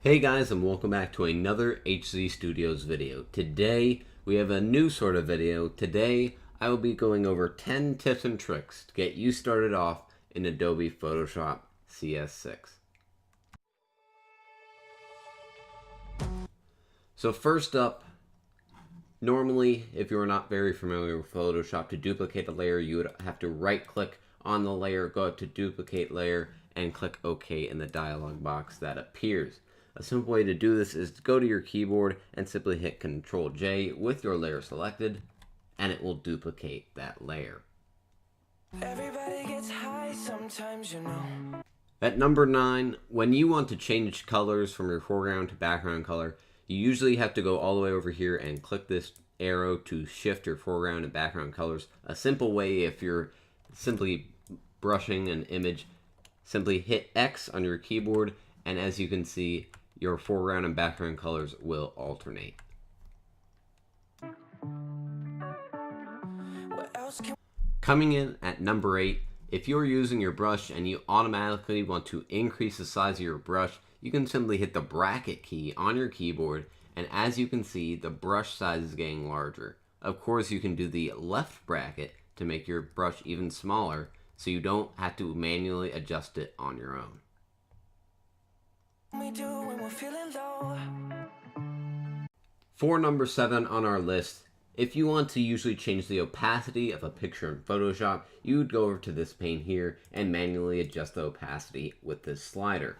Hey guys, and welcome back to another HZ Studios video. Today we have a new sort of video. Today I will be going over 10 tips and tricks to get you started off in Adobe Photoshop CS6. So first up, normally if you're not very familiar with Photoshop, to duplicate a layer you would have to right click on the layer, go up to duplicate layer, and click OK in the dialog box that appears. A simple way to do this is to go to your keyboard and simply hit Ctrl J with your layer selected, and it will duplicate that layer. Everybody gets high sometimes, you know. At number 9, when you want to change colors from your foreground to background color, you usually have to go all the way over here and click this arrow to shift your foreground and background colors. A simple way, if you're simply brushing an image, simply hit X on your keyboard, and as you can see, your foreground and background colors will alternate. Coming in at number 8, if you're using your brush and you automatically want to increase the size of your brush, you can simply hit the bracket key on your keyboard, and as you can see, the brush size is getting larger. Of course, you can do the left bracket to make your brush even smaller, so you don't have to manually adjust it on your own. For number 7 on our list, if you want to usually change the opacity of a picture in Photoshop, you would go over to this pane here and manually adjust the opacity with this slider.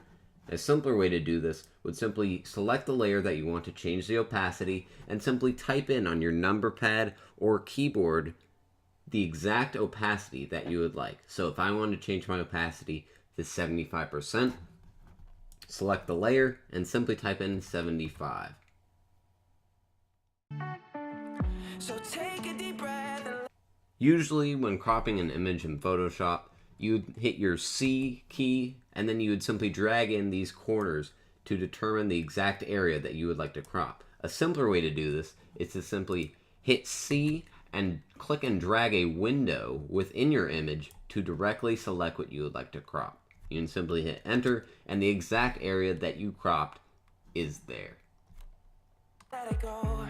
A simpler way to do this would simply select the layer that you want to change the opacity and simply type in on your number pad or keyboard the exact opacity that you would like. So if I want to change my opacity to 75%, select the layer and simply type in 75. So take a deep breath. Usually when cropping an image in Photoshop, you'd hit your C key and then you would simply drag in these corners to determine the exact area that you would like to crop. A simpler way to do this is to simply hit C and click and drag a window within your image to directly select what you would like to crop. You can simply hit enter and the exact area that you cropped is there. Let it go.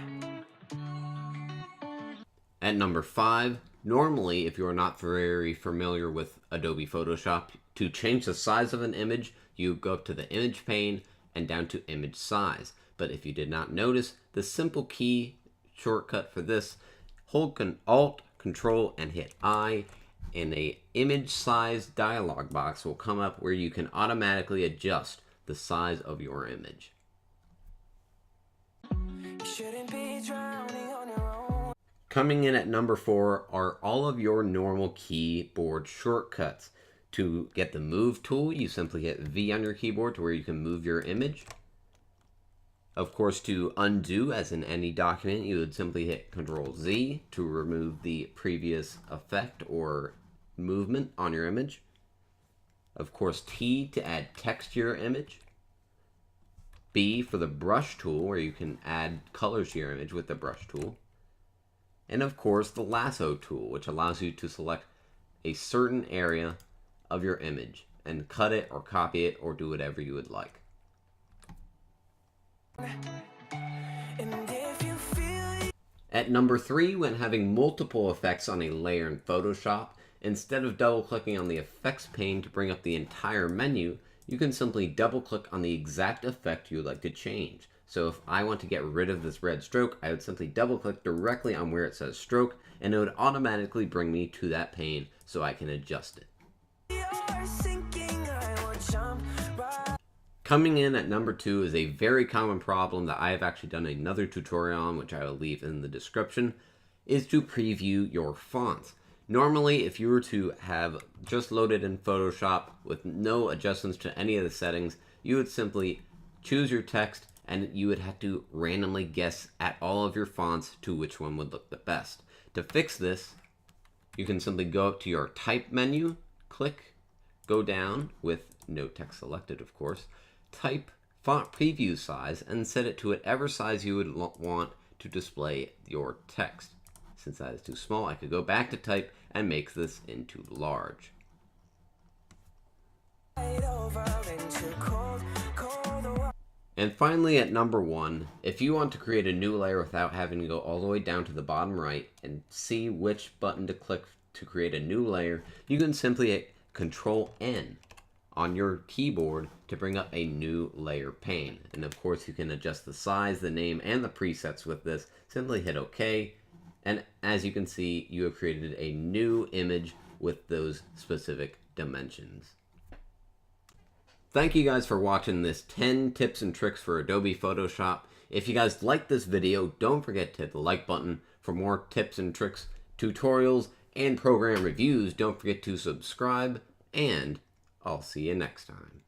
At number 5, normally if you are not very familiar with Adobe Photoshop, to change the size of an image, you go up to the image pane and down to image size. But if you did not notice, the simple key shortcut for this, hold Alt, Control, and hit I, and a image size dialog box will come up where you can automatically adjust the size of your image. You shouldn't be drowning on your own. Coming in at number 4 are all of your normal keyboard shortcuts. To get the move tool, you simply hit V on your keyboard to where you can move your image. Of course, to undo, as in any document, you would simply hit Ctrl Z to remove the previous effect or movement on your image. Of course, T to add text to your image. B for the brush tool, where you can add colors to your image with the brush tool. And of course, the lasso tool, which allows you to select a certain area of your image and cut it or copy it or do whatever you would like. At number 3, when having multiple effects on a layer in Photoshop, instead of double-clicking on the effects pane to bring up the entire menu, you can simply double-click on the exact effect you would like to change. So if I want to get rid of this red stroke, I would simply double-click directly on where it says stroke, and it would automatically bring me to that pane so I can adjust it. Coming in at number 2 is a very common problem that I have actually done another tutorial on, which I will leave in the description, is to preview your fonts. Normally, if you were to have just loaded in Photoshop with no adjustments to any of the settings, you would simply choose your text and you would have to randomly guess at all of your fonts to which one would look the best. To fix this, you can simply go up to your type menu, click, go down with no text selected, of course, type font preview size and set it to whatever size you would want to display your text. Since that is too small, I could go back to type and make this into large. And finally, at number 1, if you want to create a new layer without having to go all the way down to the bottom right and see which button to click to create a new layer, you can simply hit Control N on your keyboard to bring up a new layer pane. And of course, you can adjust the size, the name, and the presets with this. Simply hit OK. And as you can see, you have created a new image with those specific dimensions. Thank you guys for watching this 10 tips and tricks for Adobe Photoshop. If you guys liked this video, don't forget to hit the like button. For more tips and tricks, tutorials, and program reviews, don't forget to subscribe, and I'll see you next time.